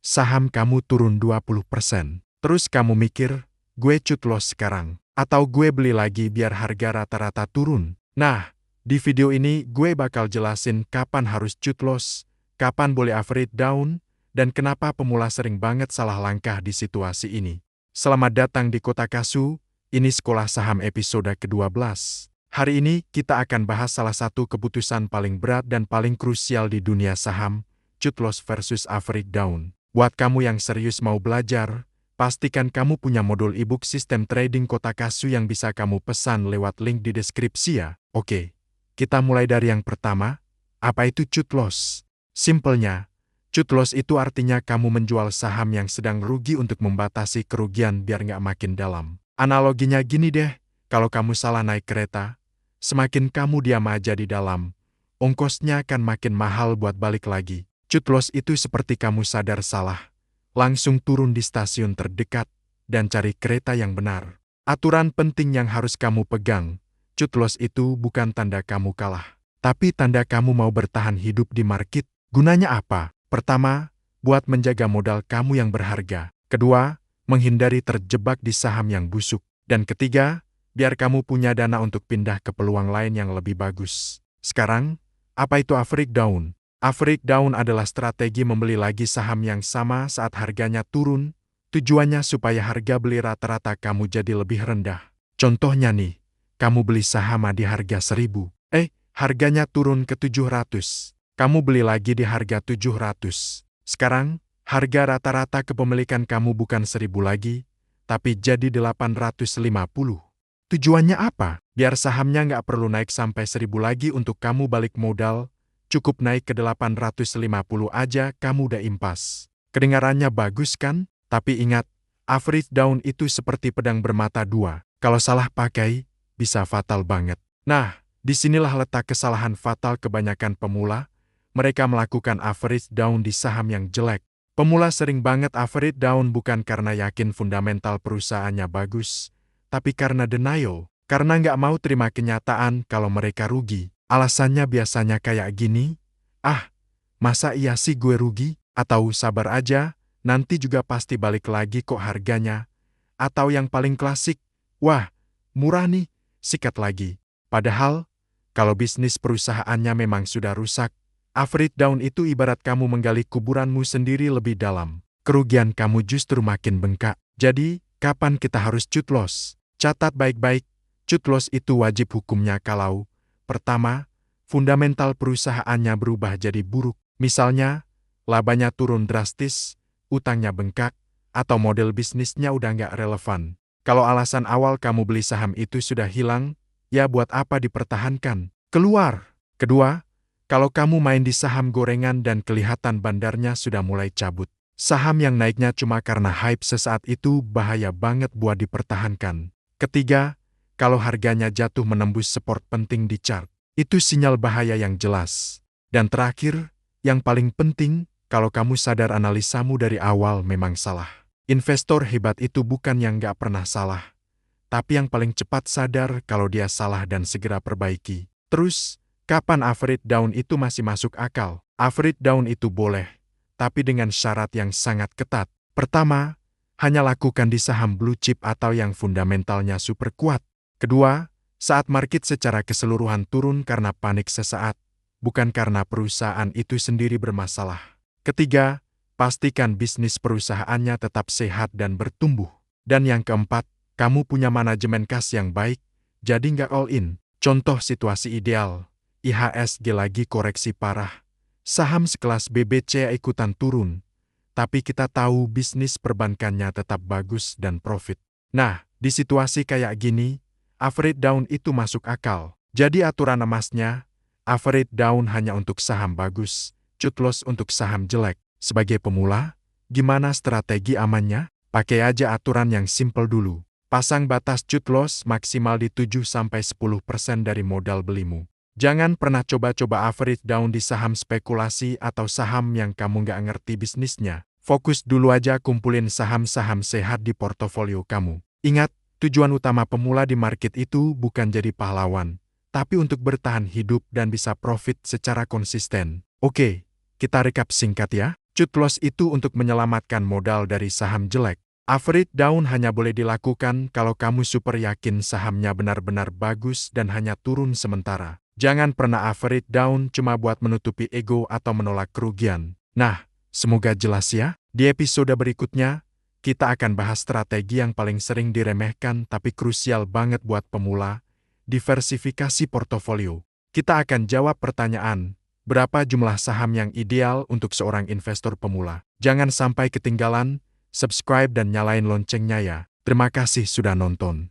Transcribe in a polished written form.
saham kamu turun 20%. Terus kamu mikir, gue cut loss sekarang, atau gue beli lagi biar harga rata-rata turun. Nah, di video ini gue bakal jelasin kapan harus cut loss, kapan boleh average down, dan kenapa pemula sering banget salah langkah di situasi ini. Selamat datang di Kota Kasu, ini Sekolah Saham episode ke-12. Hari ini kita akan bahas salah satu keputusan paling berat dan paling krusial di dunia saham, cut loss versus average down. Buat kamu yang serius mau belajar, pastikan kamu punya modul e-book sistem trading Kota Kasu yang bisa kamu pesan lewat link di deskripsi ya. Oke, kita mulai dari yang pertama. Apa itu cut loss? Simpelnya, cut loss itu artinya kamu menjual saham yang sedang rugi untuk membatasi kerugian biar nggak makin dalam. Analoginya gini deh, kalau kamu salah naik kereta, semakin kamu diam aja di dalam, ongkosnya akan makin mahal buat balik lagi. Cut loss itu seperti kamu sadar salah, langsung turun di stasiun terdekat, dan cari kereta yang benar. Aturan penting yang harus kamu pegang, cut loss itu bukan tanda kamu kalah, tapi tanda kamu mau bertahan hidup di market. Gunanya apa? Pertama, buat menjaga modal kamu yang berharga. Kedua, menghindari terjebak di saham yang busuk. Dan ketiga, biar kamu punya dana untuk pindah ke peluang lain yang lebih bagus. Sekarang, apa itu average down? Average down adalah strategi membeli lagi saham yang sama saat harganya turun, tujuannya supaya harga beli rata-rata kamu jadi lebih rendah. Contohnya nih, kamu beli saham di harga 1.000, harganya turun ke 700, kamu beli lagi di harga 700. Sekarang, harga rata-rata kepemilikan kamu bukan 1.000 lagi, tapi jadi 850. Tujuannya apa? Biar sahamnya nggak perlu naik sampai 1.000 lagi untuk kamu balik modal, cukup naik ke 850 aja kamu udah impas. Kedengarannya bagus kan? Tapi ingat, average down itu seperti pedang bermata dua. Kalau salah pakai, bisa fatal banget. Nah, disinilah letak kesalahan fatal kebanyakan pemula. Mereka melakukan average down di saham yang jelek. Pemula sering banget average down bukan karena yakin fundamental perusahaannya bagus, tapi karena denial, karena nggak mau terima kenyataan kalau mereka rugi. Alasannya biasanya kayak gini, masa iya sih gue rugi? Atau sabar aja, nanti juga pasti balik lagi kok harganya. Atau yang paling klasik, wah, murah nih, sikat lagi. Padahal, kalau bisnis perusahaannya memang sudah rusak, average down itu ibarat kamu menggali kuburanmu sendiri lebih dalam. Kerugian kamu justru makin bengkak. Jadi, kapan kita harus cut loss? Catat baik-baik, cut loss itu wajib hukumnya kalau pertama, fundamental perusahaannya berubah jadi buruk. Misalnya, labanya turun drastis, utangnya bengkak, atau model bisnisnya udah nggak relevan. Kalau alasan awal kamu beli saham itu sudah hilang, ya buat apa dipertahankan? Keluar. Kedua, kalau kamu main di saham gorengan dan kelihatan bandarnya sudah mulai cabut, saham yang naiknya cuma karena hype sesaat itu bahaya banget buat dipertahankan. Ketiga, kalau harganya jatuh menembus support penting di chart, itu sinyal bahaya yang jelas. Dan terakhir, yang paling penting, kalau kamu sadar analisamu dari awal memang salah. Investor hebat itu bukan yang nggak pernah salah, tapi yang paling cepat sadar kalau dia salah dan segera perbaiki. Terus, kapan average down itu masih masuk akal? Average down itu boleh, tapi dengan syarat yang sangat ketat. Pertama, hanya lakukan di saham blue chip atau yang fundamentalnya super kuat. Kedua, saat market secara keseluruhan turun karena panik sesaat, bukan karena perusahaan itu sendiri bermasalah. Ketiga, pastikan bisnis perusahaannya tetap sehat dan bertumbuh. Dan yang keempat, kamu punya manajemen kas yang baik, jadi nggak all in. Contoh situasi ideal, IHSG lagi koreksi parah, saham sekelas BBC ikutan turun, tapi kita tahu bisnis perbankannya tetap bagus dan profit. Nah, di situasi kayak gini, average down itu masuk akal. Jadi aturan emasnya, average down hanya untuk saham bagus, cut loss untuk saham jelek. Sebagai pemula, gimana strategi amannya? Pakai aja aturan yang simple dulu. Pasang batas cut loss maksimal di 7-10% dari modal belimu. Jangan pernah coba-coba average down di saham spekulasi atau saham yang kamu nggak ngerti bisnisnya. Fokus dulu aja kumpulin saham-saham sehat di portofolio kamu. Ingat, tujuan utama pemula di market itu bukan jadi pahlawan, tapi untuk bertahan hidup dan bisa profit secara konsisten. Oke, kita rekap singkat ya. Cut loss itu untuk menyelamatkan modal dari saham jelek. Average down hanya boleh dilakukan kalau kamu super yakin sahamnya benar-benar bagus dan hanya turun sementara. Jangan pernah average down cuma buat menutupi ego atau menolak kerugian. Nah, semoga jelas ya. Di episode berikutnya, kita akan bahas strategi yang paling sering diremehkan tapi krusial banget buat pemula, diversifikasi portofolio. Kita akan jawab pertanyaan, berapa jumlah saham yang ideal untuk seorang investor pemula? Jangan sampai ketinggalan, subscribe dan nyalain loncengnya ya. Terima kasih sudah nonton.